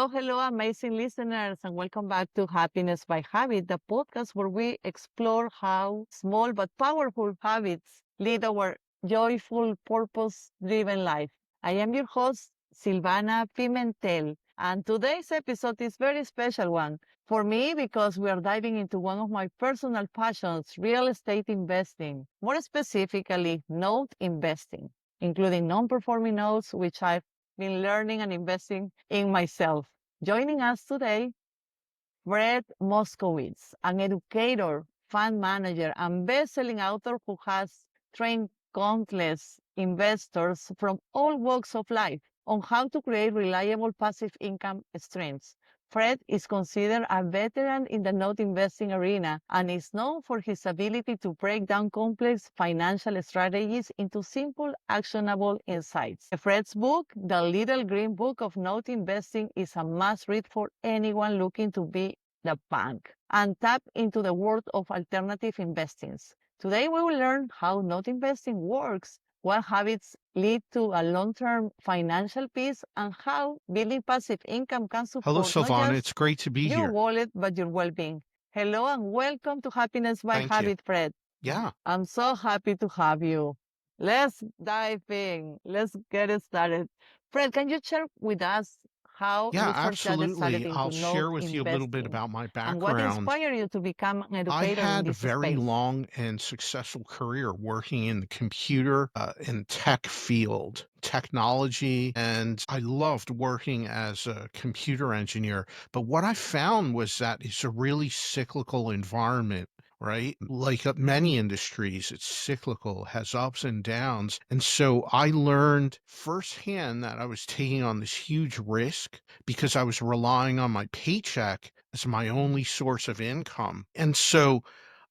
Hello, amazing listeners, and welcome back to Happiness by Habit, the podcast where we explore how small but powerful habits lead our joyful, purpose driven life. I am your host, Silvana Pimentel, and today's episode is a very special one for me because we are diving into one of my personal passions, real estate investing, more specifically, note investing, including non performing notes, which I've been learning and investing in myself. Joining us today, Fred Moskowitz, an educator, fund manager, and best-selling author who has trained countless investors from all walks of life on how to create reliable passive income streams. Fred is considered a veteran in the note investing arena and is known for his ability to break down complex financial strategies into simple, actionable insights. Fred's book, The Little Green Book of Note Investing, is a must read for anyone looking to be the bank and tap into the world of alternative investing. Today, we will learn how note investing works, what habits lead to a long-term financial peace, and how building passive income can Hello, support not Silvana. just It's great to be your here. wallet, but your well-being. Hello and welcome to Happiness by Thank you. Habit, Fred. Yeah, I'm so happy to have you. Let's dive in. Let's get it started. Fred, can you share with us how yeah, you first got started absolutely. into I'll note share with you a little bit investing about my and what background. inspired you to become an I educator in had a this very space? long and successful career working in the computer and tech field, technology, and I loved working as a computer engineer. But what I found was that it's a really cyclical environment. Right? Like many industries, it's cyclical, has ups and downs. And so I learned firsthand that I was taking on this huge risk because I was relying on my paycheck as my only source of income. And so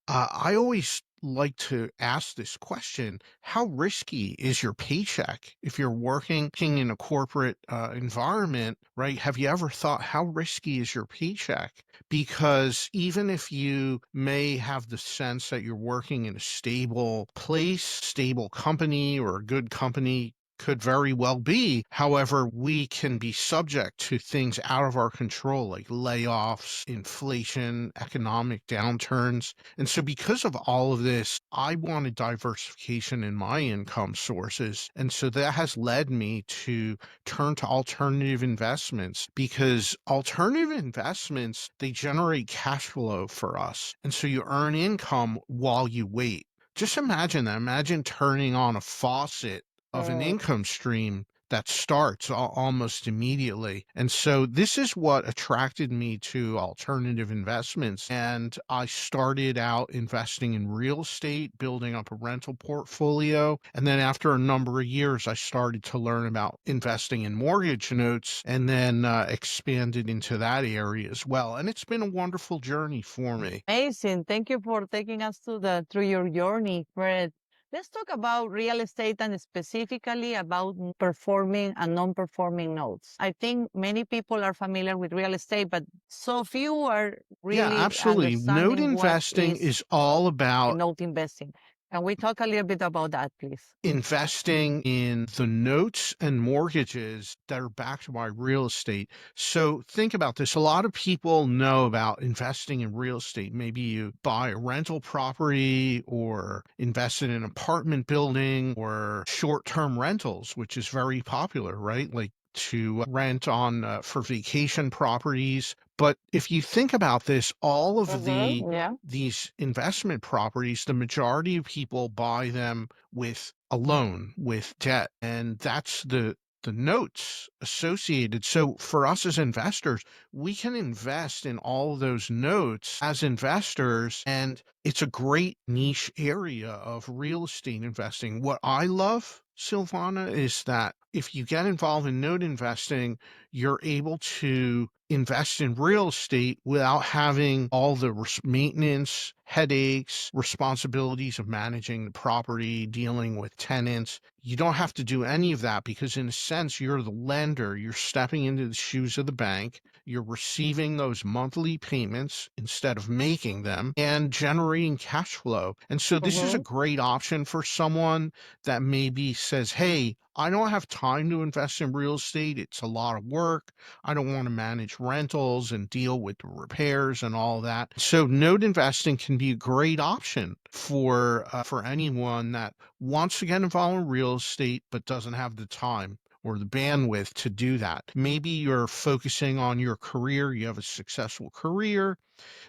I always like to ask this question: how risky is your paycheck if you're working in a corporate environment, right? Have you ever thought how risky is your paycheck? Because even if you may have the sense that you're working in a stable place, stable company, or a good company, could very well be. However, we can be subject to things out of our control, like layoffs, inflation, economic downturns. And so, because of all of this, I wanted diversification in my income sources. And so that has led me to turn to alternative investments because alternative investments, they generate cash flow for us. And so you earn income while you wait. Just imagine that. Imagine turning on a faucet of an Mm, income stream that starts almost immediately. And so this is what attracted me to alternative investments. And I started out investing in real estate, building up a rental portfolio. And then after a number of years, I started to learn about investing in mortgage notes and then expanded into that area as well. And it's been a wonderful journey for me. amazing. Thank you for taking us through your journey, Fred. Let's talk about real estate and specifically about performing and non-performing notes. I think many people are familiar with real estate, but so few are Yeah, really absolutely. Note understanding what investing is is all about note investing. Can we talk a little bit about that, please? investing in the notes and mortgages that are backed by real estate. So think about this. A lot of people know about investing in real estate. Maybe you buy a rental property or invest in an apartment building or short-term rentals, which is very popular, right? Like to rent on for vacation properties. But if you think about this, all of Yeah. these investment properties, the majority of people buy them with a loan, with debt, and that's the notes associated. So for us as investors, we can invest in all of those notes as investors, and it's a great niche area of real estate investing. What I love, Silvana, is that if you get involved in note investing, you're able to invest in real estate without having all the maintenance, headaches, responsibilities of managing the property, dealing with tenants. You don't have to do any of that because, in a sense, you're the lender. You're stepping into the shoes of the bank. You're receiving those monthly payments instead of making them and generating cash flow. And so this is a Mm-hmm. great option for someone that maybe says, hey, I don't have time to invest in real estate. It's a lot of work. I don't want to manage rentals and deal with the repairs and all that. So note investing can be a great option for anyone that wants to get involved in real estate but doesn't have the time or the bandwidth to do that. Maybe you're focusing on your career, you have a successful career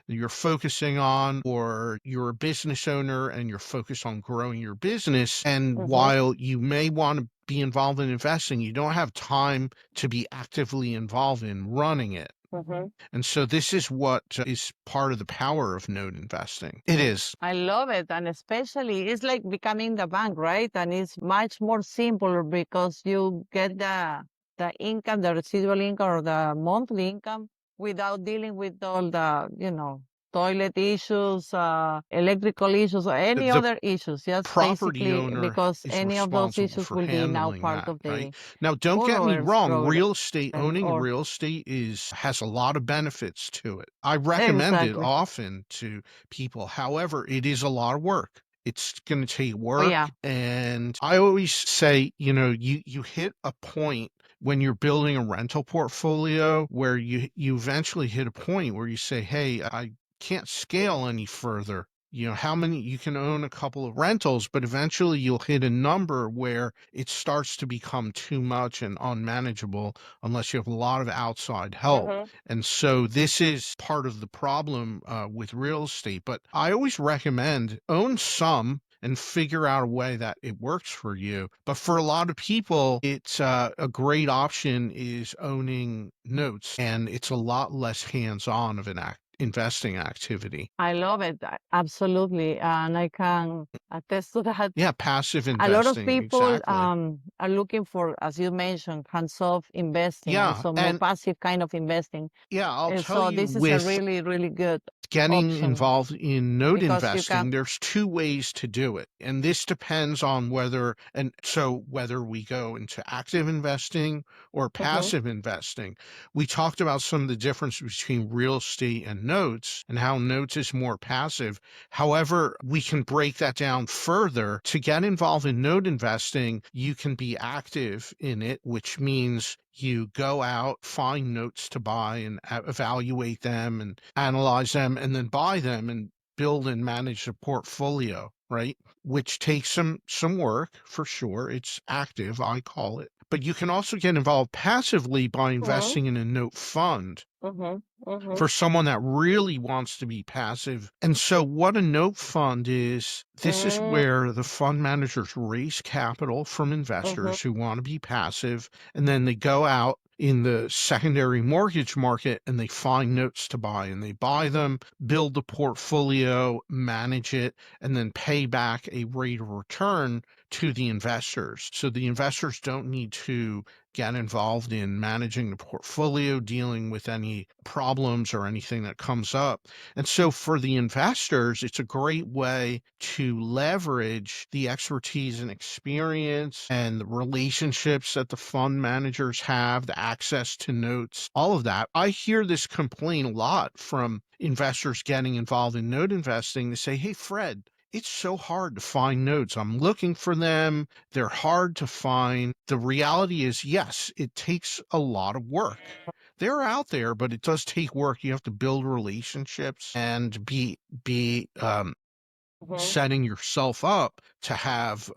that you're focusing on, or you're a business owner and you're focused on growing your business. And Mm-hmm. while you may want to be involved in investing, you don't have time to be actively involved in running it. Mm-hmm. And so this is what is part of the power of note investing. It is. I love it. And especially it's like becoming the bank, right? And it's much more simple because you get the income, the residual income or the monthly income without dealing with all the, toilet issues, electrical issues, or any The other issues. Just property basically owner because is any of those responsible issues for will be now handling part that, of right? the Now, don't get me borrower's wrong, program real estate, and owning or real estate has a lot of benefits to it. I recommend it exactly. often to people. However, it is a lot of work. It's going to take Oh work. yeah. And I always say, you hit a point when you're building a rental portfolio where you eventually hit a point where you say, hey, I can't scale any further. How many you can own a couple of rentals, but eventually you'll hit a number where it starts to become too much and unmanageable unless you have a lot of outside help. Mm-hmm. And so this is part of the problem with real estate. But I always recommend own some and figure out a way that it works for you. But for a lot of people, it's a great option is owning notes, and it's a lot less hands-on of an investing activity. I love it. Absolutely. And I can attest to that. Yeah, passive A lot of investing, people exactly. are looking for, as you mentioned, hands-off investing, Yeah, also more and passive kind of investing. yeah, I'll And tell so you this is a with really, really good getting option involved in note because you investing, can. there's two ways to do it. And this depends on whether we go into active investing or Mhm, passive investing. We talked about some of the difference between real estate and notes and how notes is more passive. However, we can break that down further. To get involved in note investing, you can be active in it, which means you go out, find notes to buy and evaluate them and analyze them and then buy them and build and manage a portfolio, right? Which takes some work for sure. It's active, I call it. But you can also get involved passively by mhm, investing in a note fund mhm, mhm, for someone that really wants to be passive. And so what a note fund is, this is mm, where the fund managers raise capital from mhm, investors who want to be passive, and then they go out in the secondary mortgage market and they find notes to buy and they buy them, build the portfolio, manage it, and then pay back a rate of return to the investors. So the investors don't need to get involved in managing the portfolio, dealing with any problems or anything that comes up. And so for the investors, it's a great way to leverage the expertise and experience and the relationships that the fund managers have, the access to notes, all of that. I hear this complaint a lot from investors getting involved in note investing. They say, hey, Fred, it's so hard to find notes. I'm looking for them. They're hard to find. The reality is, yes, it takes a lot of work. They're out there, but it does take work. You have to build relationships and be mhm, setting yourself up to have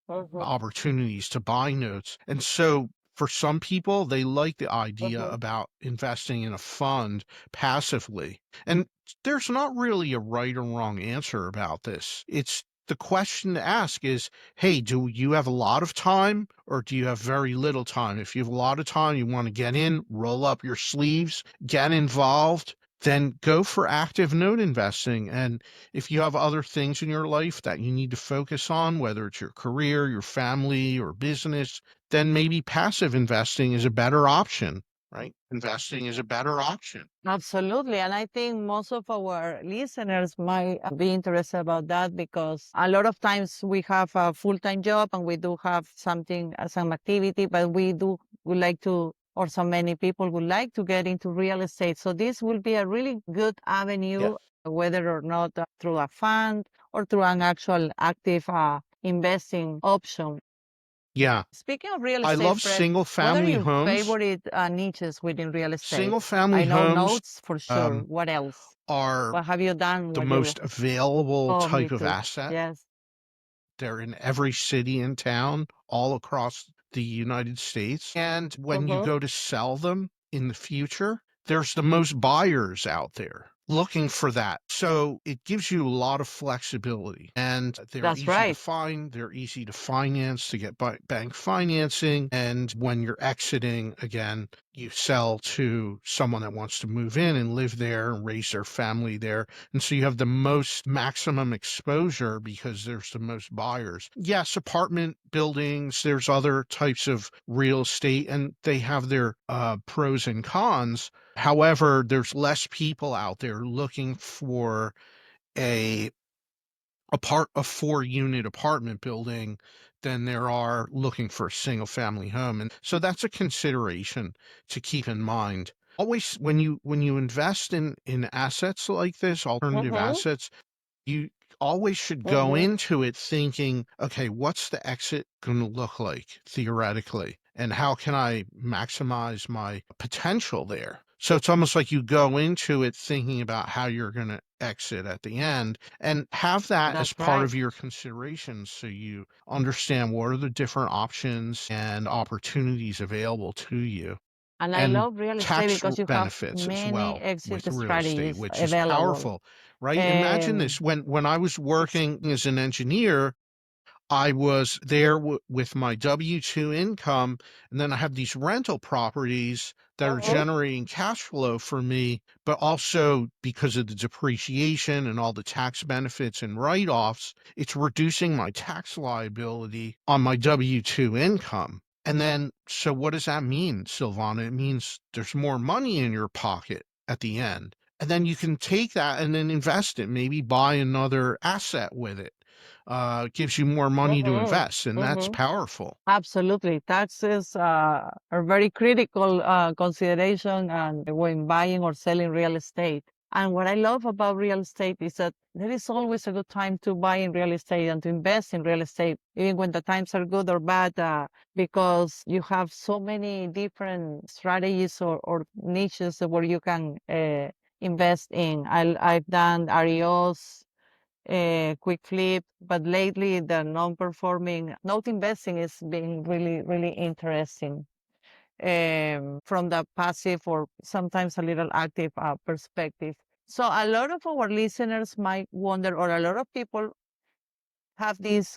mhm, opportunities to buy notes. And so for some people, they like the idea mhm. about investing in a fund passively. And there's not really a right or wrong answer about this. It's the question to ask is, hey, do you have a lot of time or do you have very little time? If you have a lot of time, you want to get in, roll up your sleeves, get involved, then go for active note investing. And if you have other things in your life that you need to focus on, whether it's your career, your family, or business, then maybe passive investing is a better option, right? Investing is a better option. Absolutely. And I think most of our listeners might be interested about that because a lot of times we have a full-time job and we do have something, some activity, but we like to or so many people would like to get into real estate. So this will be a really good Yeah. avenue, whether or not through a fund or through an actual active investing option. Yeah. Speaking of real I estate, love Fred, single what are family your homes. favorite niches within real estate? Single family I know homes notes for sure. um, What else? are What have you done? the What you? most available Oh, me type of too. asset. Yes. They're in every city and town all across the United States. And when you Mm-hmm. go to sell them in the future, there's the most buyers out there looking for that. So it gives you a lot of flexibility, and they're That's easy to right. find. They're easy to finance, to get bank financing. And when you're exiting, again, you sell to someone that wants to move in and live there and raise their family there. And so you have the most maximum exposure because there's the most buyers. Yes, apartment buildings, there's other types of real estate, and they have their pros and cons. However, there's less people out there looking for a a 4-unit apartment building than there are looking for a single family home. And so that's a consideration to keep in mind. Always when you invest in assets like this, alternative Mm-hmm. assets, you always should go Mm-hmm. into it thinking, okay, what's the exit going to look like theoretically? And how can I maximize my potential there? So it's almost like you go into it thinking about how you're going to exit at the end and have that as That's part right. of your considerations so you understand what are the different options and opportunities available to you, And I and love real estate tax because you have benefits as many well exit with real estate, strategies which is available. powerful, right? Imagine Um, this. When I was it's working as an engineer, I was there with my W-2 income, and then I have these rental properties that are Mhm. generating cash flow for me, but also because of the depreciation and all the tax benefits and write-offs, it's reducing my tax liability on my W-2 income. And then, so what does that mean, Silvana? It means there's more money in your pocket at the end. And then you can take that and then invest it, maybe buy another asset with it. Gives you more money to Mhm. invest, and that's Mhm. powerful. Absolutely. Taxes are very critical consideration and when buying or selling real estate. And what I love about real estate is that there is always a good time to buy in real estate and to invest in real estate, even when the times are good or bad, because you have so many different strategies or niches where you can invest in. I've done REOs, quick flip, but lately the non-performing note investing is being really, really interesting from the passive or sometimes a little active perspective. So a lot of our listeners might wonder, or a lot of people have this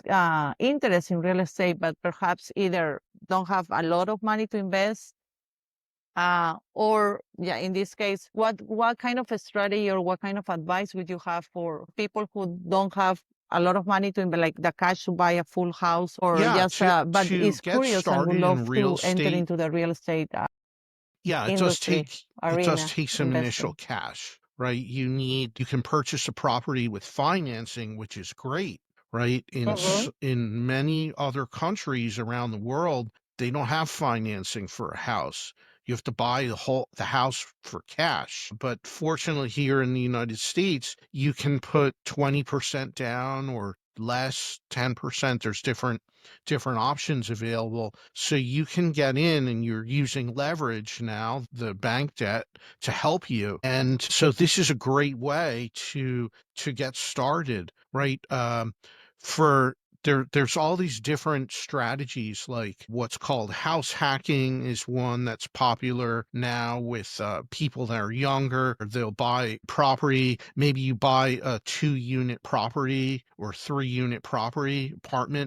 interest in real estate, but perhaps either don't have a lot of money to invest, or yeah, in this case, what kind of a strategy or what kind of advice would you have for people who don't have a lot of money to invest, like the cash to buy a full house, or Yeah, just but to is get curious and would started love in real to enter estate, into the real estate yeah, industry it does arena take some initial investing? cash, right? You can purchase a property with financing, which is great, right? Mm-hmm. In many other countries around the world, they don't have financing for a house. You have to buy the house for cash. But fortunately, here in the United States, you can put 20% down or less, 10%. There's different options available. So you can get in and you're using leverage now, the bank debt, to help you. And so this is a great way to get started, right? For there's all these different strategies, like what's called house hacking is one that's popular now with people that are younger. They'll buy property. Maybe you buy a 2-unit property or 3-unit property,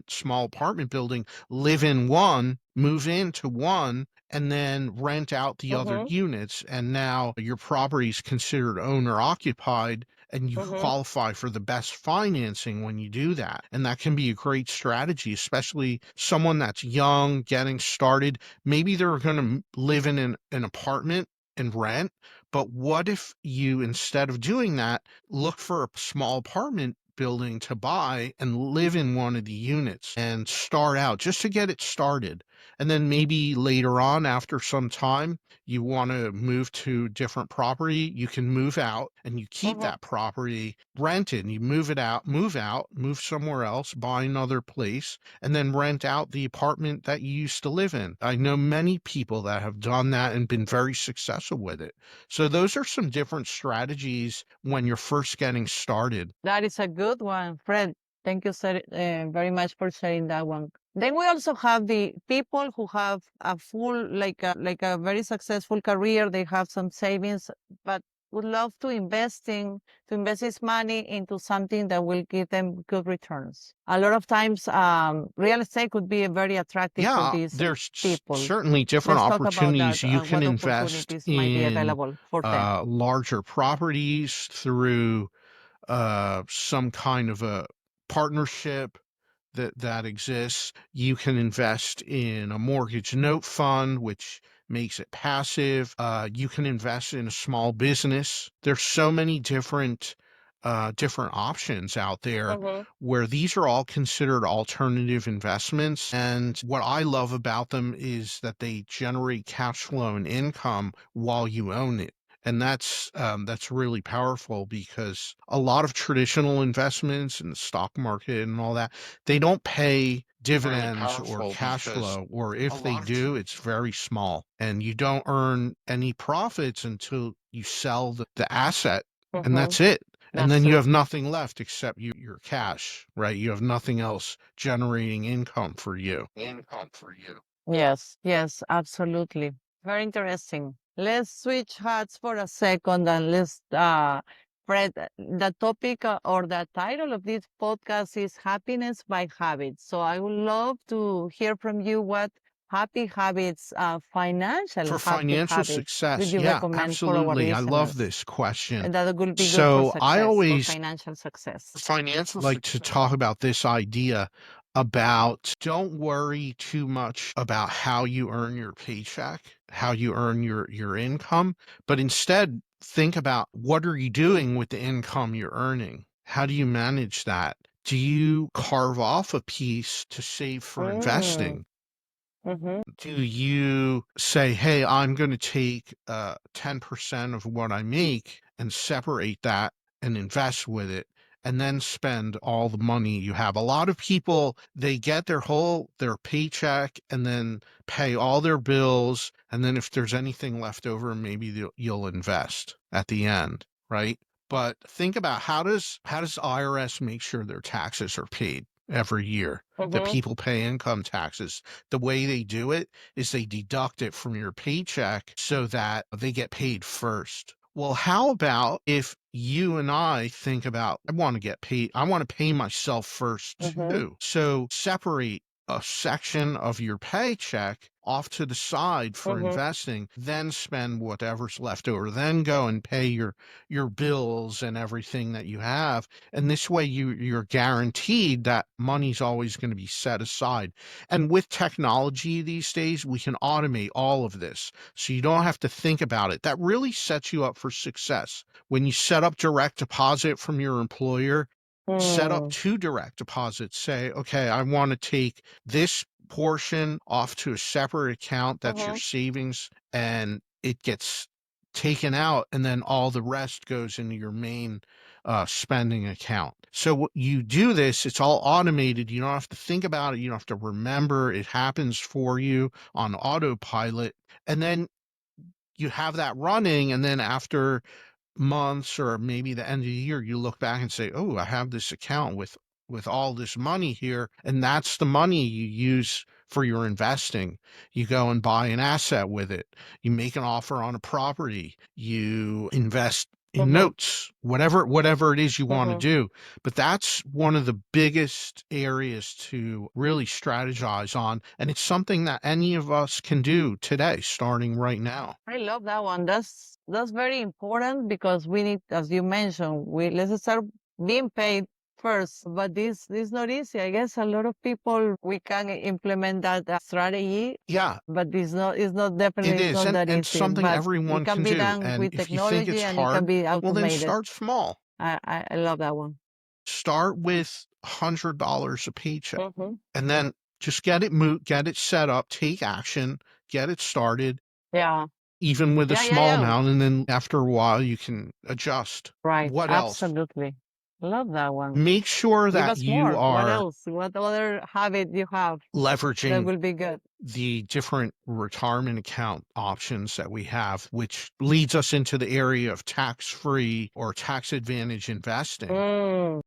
small apartment building, live in one, move into one, and then rent out the other Mm-hmm. units. And now your property is considered owner occupied, and you Mm-hmm. qualify for the best financing when you do that. And that can be a great strategy, especially someone that's young, getting started. Maybe they're going to live in an apartment and rent. But what if you, instead of doing that, look for a small apartment building to buy and live in one of the units and start out just to get it started? And then maybe later on, after some time, you want to move to different property, you can move out and you keep Mhm. that property rented and you move somewhere else, buy another place, and then rent out the apartment that you used to live in. I know many people that have done that and been very successful with it. So those are some different strategies when you're first getting started. That is a good one, Fred. Thank you very much for sharing that one. Then we also have the people who have a full, like a very successful career. They have some savings, but would love to invest his money into something that will give them good returns. A lot of times, real estate could be very attractive for Yeah, these there's people. certainly different Let's talk about that. opportunities. You can What invest opportunities might be in available for them? larger properties through some kind of a partnership that exists. You can invest in a mortgage note fund, which makes it passive. You can invest in a small business. There's so many different options out there Mhm. where these are all considered alternative investments. And what I love about them is that they generate cash flow and income while you own it. And that's really powerful because a lot of traditional investments in the stock market and all that, they don't pay dividends or cash flow, or if they do, it's very small. And you don't earn any profits until you sell the asset, and Mhm. that's it. And That's then you true. have nothing left except your cash, right? You have nothing else generating income for you. Yes, yes, absolutely. Very interesting. Let's switch hats for a second and Fred, the topic or the title of this podcast is Happiness by Habits. So I would love to hear from you what happy habits, financial For happy financial habits, would success, you yeah, recommend for our absolutely. I love listeners? this question. And that would be good for So I success, for always financial success. like to talk about this idea about don't worry too much about how you earn your paycheck, how you earn your income, but instead think about what are you doing with the income you're earning? How do you manage that? Do you carve off a piece to save for Mm, investing? mm-hmm, Do you say, hey, I'm going to take 10% of what I make and separate that and invest with it and then spend all the money you have? A lot of people, they get their paycheck and then pay all their bills. And then if there's anything left over, maybe you'll invest at the end, right? But think about how does IRS make sure their taxes are paid every year? That mm-hmm. people pay income taxes. The way they do it is they deduct it from your paycheck so that they get paid first. Well, how about if you and I think about, I want to get paid, I want to pay myself first Mm-hmm. too. So separate a section of your paycheck off to the side for Mm-hmm. investing, then spend whatever's left over, then go and pay your bills and everything that you have. And this way you're guaranteed that money's always going to be set aside. And with technology these days, we can automate all of this. So you don't have to think about it. That really sets you up for success. When you set up direct deposit from your employer, set up Mm, 2 direct deposits. Say, okay, I want to take this portion off to a separate account, that's your mm-hmm. savings, and it gets taken out, and then all the rest goes into your main spending account. So what you do this, it's all automated. You don't have to think about it. You don't have to remember. It happens for you on autopilot. And then you have that running, and then after months or maybe the end of the year, you look back and say, "Oh, I have this account with all this money here," and that's the money you use for your investing. You go and buy an asset with it. You make an offer on a property. You invest in Mm-hmm. notes, whatever it is you want to Mm-hmm. do. But that's one of the biggest areas to really strategize on, and it's something that any of us can do today, starting right now. I love that one. That's very important because we need, as you mentioned, we let's start being paid first. But this not easy. I guess a lot of people we can implement that strategy, Yeah, but it's not it definitely it's is, not that and easy. something But it everyone can can be do, done and with if you think technology it's and it can hard, be well, then automated. start small. I love that one. Start with $100 a paycheck, Mm-hmm. and then Just get it set up, take action, get it started, Yeah. even with a Yeah, yeah, small yeah. amount, and then after a while, you can adjust. Right. What else? Absolutely. Love that one. Make sure Give that us you more. What are else? What other habit you have that leveraging will be good? the different retirement account options that we have, which leads us into the area of tax-free or tax advantage investing. Mm,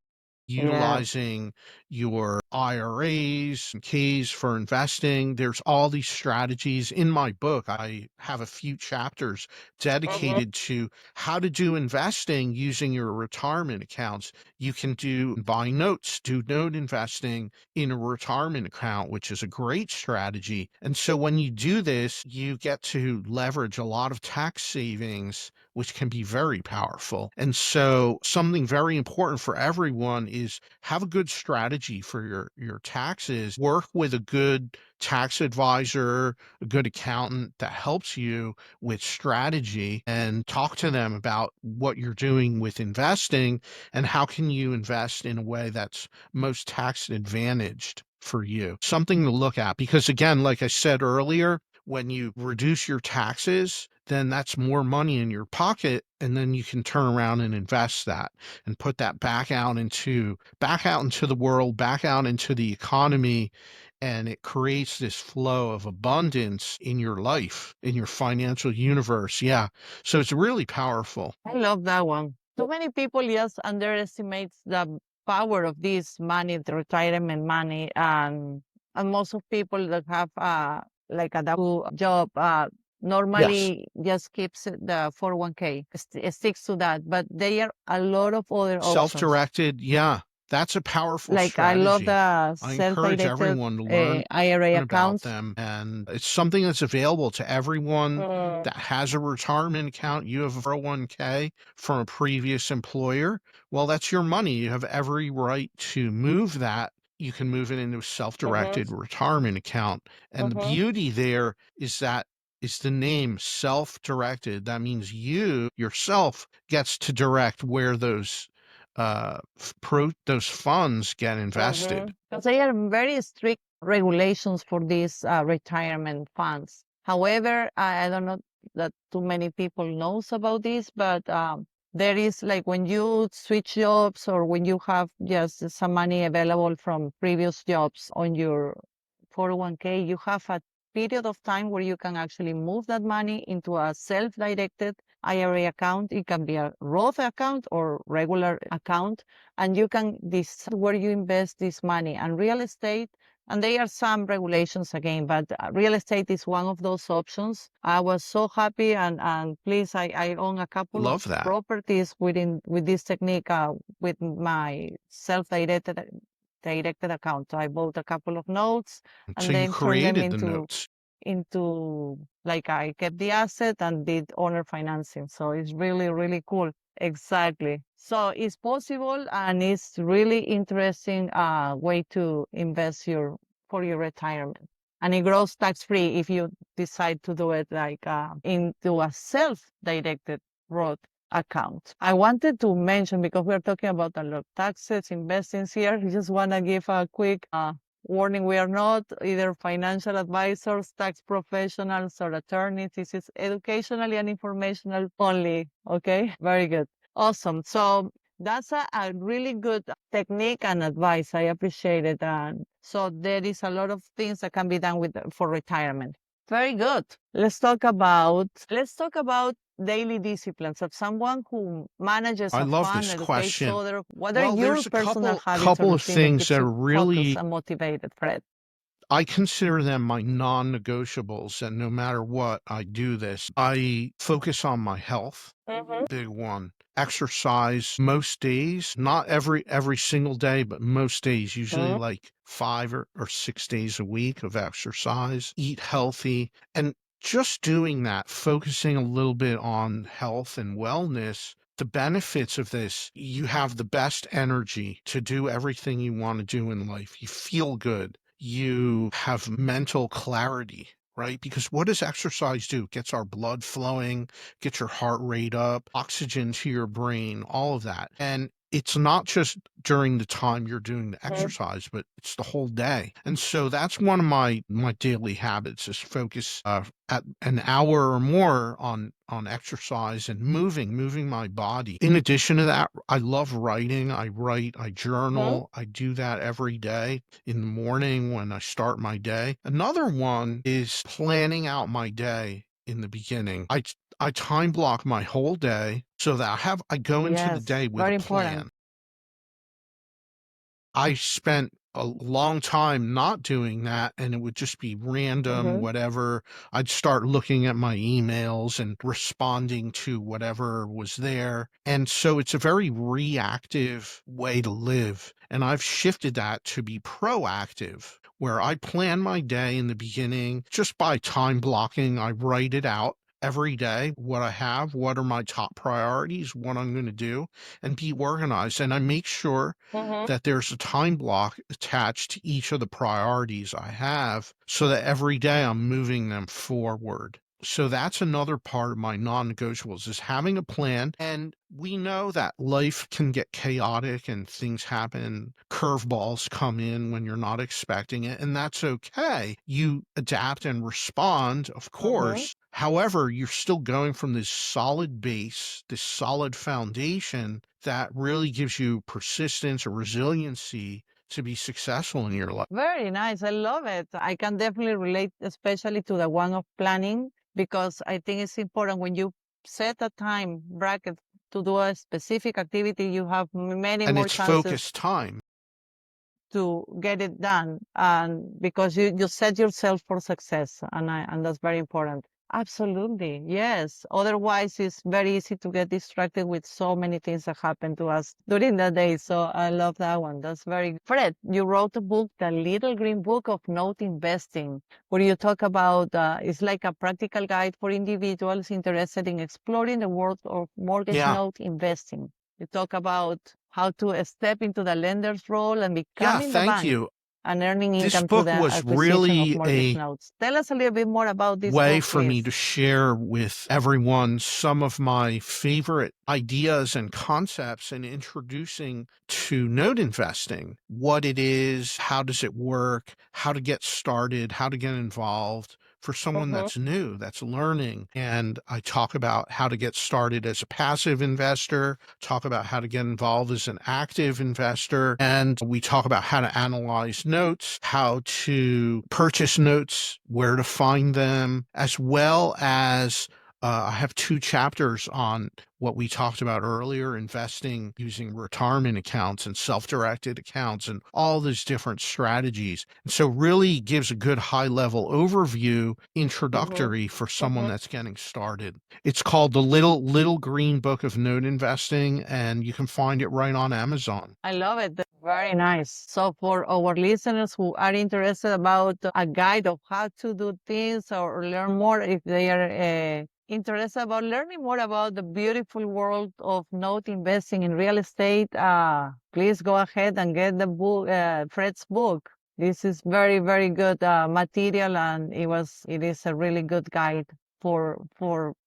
yeah. Utilizing your IRAs and Ks for investing. There's all these strategies. In my book, I have a few chapters Mm-hmm. dedicated to how to do investing using your retirement accounts. You can do buy notes, do note investing in a retirement account, which is a great strategy. And so when you do this, you get to leverage a lot of tax savings, which can be very powerful. And so something very important for everyone is have a good strategy for your taxes. Work with a good tax advisor, a good accountant that helps you with strategy, and talk to them about what you're doing with investing and how can you invest in a way that's most tax advantaged for you. Something to look at because again, like I said earlier, when you reduce your taxes, then that's more money in your pocket, and then you can turn around and invest that and put that back out into the world, back out into the economy, and it creates this flow of abundance in your life, in your financial universe. Yeah. So it's really powerful. I love that one. So many people just underestimate the power of this money, the retirement money, and most of people that have like a double job Yes. normally just keeps the 401k, sticks to that, but there are a lot of other options. Self-directed. Yeah. That's a powerful Like I love strategy. the I encourage self-directed everyone to learn IRA about accounts. them, and it's something that's available to everyone Mm, that has a retirement account. You have a 401k from a previous employer. Well, that's your money. You have every right to move that. You can move it into a mhm, self-directed retirement account. And the mhm. beauty there is that is the name self-directed. That means you yourself gets to direct where those funds get invested. Because they are very strict regulations for these retirement funds. However, I don't know that too many people knows about this, but there is like when you switch jobs or when you have just some money available from previous jobs on your 401k, you have a period of time where you can actually move that money into a self-directed IRA account. It can be a Roth account or regular account, and you can decide where you invest this money. And real estate, and there are some regulations again, but real estate is one of those options. I was so happy and please, I own a couple of Love that. properties with this technique with my self-directed account. So I bought a couple of notes So and you then turned them created the notes. into like I kept the asset and did owner financing. So it's really, really cool. Exactly. So it's possible and it's really interesting way to invest for your retirement. And it grows tax free if you decide to do it like into a self-directed Roth account. I wanted to mention because we're talking about a lot of taxes, investing here. I just want to give a quick warning, we are not either financial advisors, tax professionals, or attorneys. This is educationally and informational only. Okay, very good. Awesome. So that's a really good technique and advice. I appreciate it. And so there is a lot of things that can be done with for retirement. Very good. Let's talk about daily disciplines of someone who manages I a love fund, this educates question. other. What are Well, your there's a personal habits or couple of routine that things keeps that you are focused really and motivated, Fred? I consider them my non-negotiables, and no matter what, I do this. I focus on my health, Mm-hmm. big one. Exercise most days, not every single day, but most days, usually like 5 or 6 days a week of exercise. Eat healthy, and just doing that, focusing a little bit on health and wellness. The benefits of this, you have the best energy to do everything you want to do in life. You feel good. You have mental clarity, right? Because what does exercise do? It gets our blood flowing, get your heart rate up, oxygen to your brain, all of that. And it's not just during the time you're doing the Mhm. exercise, but it's the whole day. And so that's one of my daily habits is focus at an hour or more on exercise and moving my body. In addition to that, I love writing. I write, I Mhm. journal. I do that every day in the morning when I start my day. Another one is planning out my day in the beginning. I time block my whole day so that I go into the Yes, day with a very important. plan. I spent a long time not doing that, and it would just be random, Mhm. whatever. I'd start looking at my emails and responding to whatever was there. And so it's a very reactive way to live. And I've shifted that to be proactive, where I plan my day in the beginning just by time blocking. I write it out every day, what I have, what are my top priorities, what I'm going to do, and be organized. And I make sure Mhm. that there's a time block attached to each of the priorities I have so that every day I'm moving them forward. So that's another part of my non-negotiables is having a plan. And we know that life can get chaotic and things happen. Curveballs come in when you're not expecting it, and that's okay. You adapt and respond, of Mhm. course. However, you're still going from this solid base, this solid foundation that really gives you persistence or resiliency to be successful in your life. Very nice. I love it. I can definitely relate, especially to the one of planning, because I think it's important when you set a time bracket to do a specific activity, you have many And more it's chances focused time. to get it done, and because you set yourself for success, and that's very important. Absolutely, yes. Otherwise, it's very easy to get distracted with so many things that happen to us during the day. So I love that one. That's very Fred, you wrote a book, The Little Green Book of Note Investing, where you talk about it's like a practical guide for individuals interested in exploring the world of mortgage Yeah. note investing. You talk about how to step into the lender's role and Yeah. becoming the Thank bank you. and earning This income through book the was acquisition of really mortgage a notes. Tell us a little bit more about this way book, for me please. to share with everyone some of my favorite ideas and concepts in introducing to note investing, what it is, how does it work, how to get started, how to get involved for someone Mhm. that's new, that's learning. And I talk about how to get started as a passive investor, talk about how to get involved as an active investor, and we talk about how to analyze notes, how to purchase notes, where to find them, as well as I have two chapters on what we talked about earlier, investing using retirement accounts and self-directed accounts and all these different strategies. And so really gives a good high-level overview, Mhm. introductory for someone Mhm. that's getting started. It's called The Little Green Book of Note Investing, and you can find it right on Amazon. I love it. Very nice. So for our listeners who are interested about a guide of how to do things or learn more, if they are interested about learning more about the beautiful world of note investing in real estate, please go ahead and get the book, Fred's book. This is very, very good material, and it is a really good guide for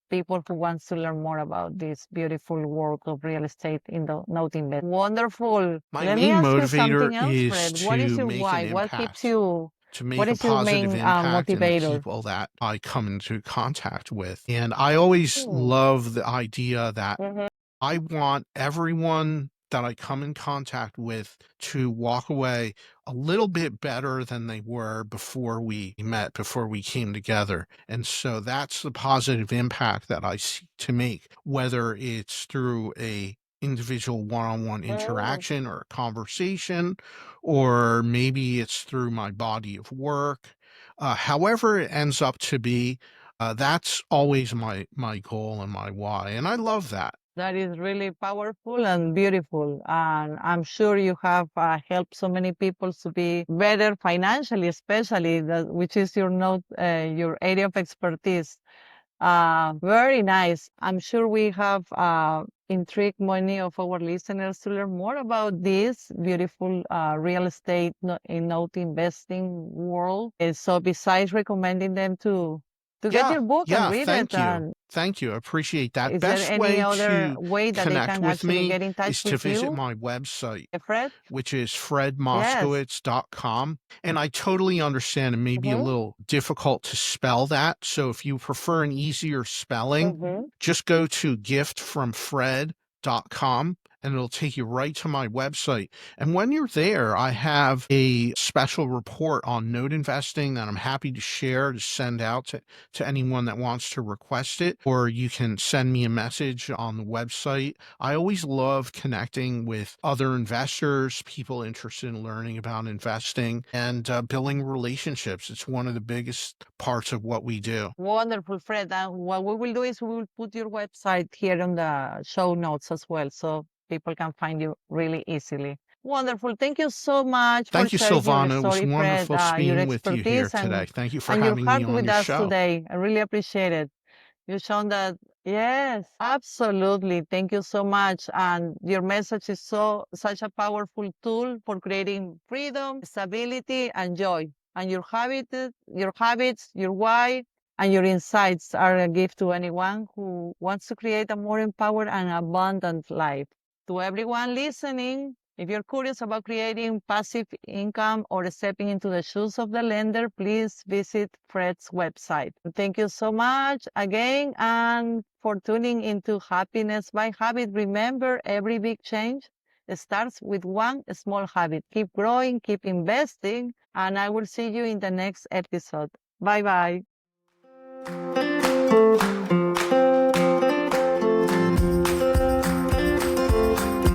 people who wants to learn more about this beautiful world of real estate in the note investment. Wonderful. My Let me main ask you motivator something else, is Fred. What is to your make an why? What keeps impact, you? to What make a is your positive main impact in the motivator? people that I come into contact with. And I always Hmm. love the idea that Mhm. I want everyone that I come in contact with to walk away a little bit better than they were before we met, before we came together. And so that's the positive impact that I seek to make, whether it's through a individual one-on-one Mm. interaction or a conversation, or maybe it's through my body of work. However it ends up to be, that's always my goal and my why, and I love that. That is really powerful and beautiful. And I'm sure you have helped so many people to be better financially, especially which is your note, your area of expertise. Very nice. I'm sure we have intrigued many of our listeners to learn more about this beautiful real estate in note investing world. And so besides recommending them to to get Yeah, your book and yeah, read it. thank you. And Thank you, I appreciate that. is there Best any way other to way that they connect can with actually me get in touch is to with visit you, my website, Fred? which is Yes. fredmoskowitz.com. And I totally understand it may be a Mm-hmm. little difficult to spell that. So if you prefer an easier spelling, Mm-hmm. just go to giftfromfred.com and it'll take you right to my website. And when you're there, I have a special report on note investing that I'm happy to share to send out to anyone that wants to request it, or you can send me a message on the website. I always love connecting with other investors, people interested in learning about investing and building relationships. It's one of the biggest parts of what we do. Wonderful, Fred. And what we will do is we will put your website here on the show notes as well, so people can find you really easily. Wonderful. Thank you so much for Thank you, sharing your Silvana. It was story, Fred, wonderful your speaking with you here expertise, today. Thank you for and your having me heart on with your us show. today. I really appreciate it. You've shown that, yes, absolutely. Thank you so much. And your message is such a powerful tool for creating freedom, stability, and joy. And your habits, your why, and your insights are a gift to anyone who wants to create a more empowered and abundant life. To everyone listening, if you're curious about creating passive income or stepping into the shoes of the lender, please visit Fred's website. Thank you so much again and for tuning into Happiness by Habit. Remember, every big change starts with one small habit. Keep growing, keep investing, and I will see you in the next episode. Bye bye.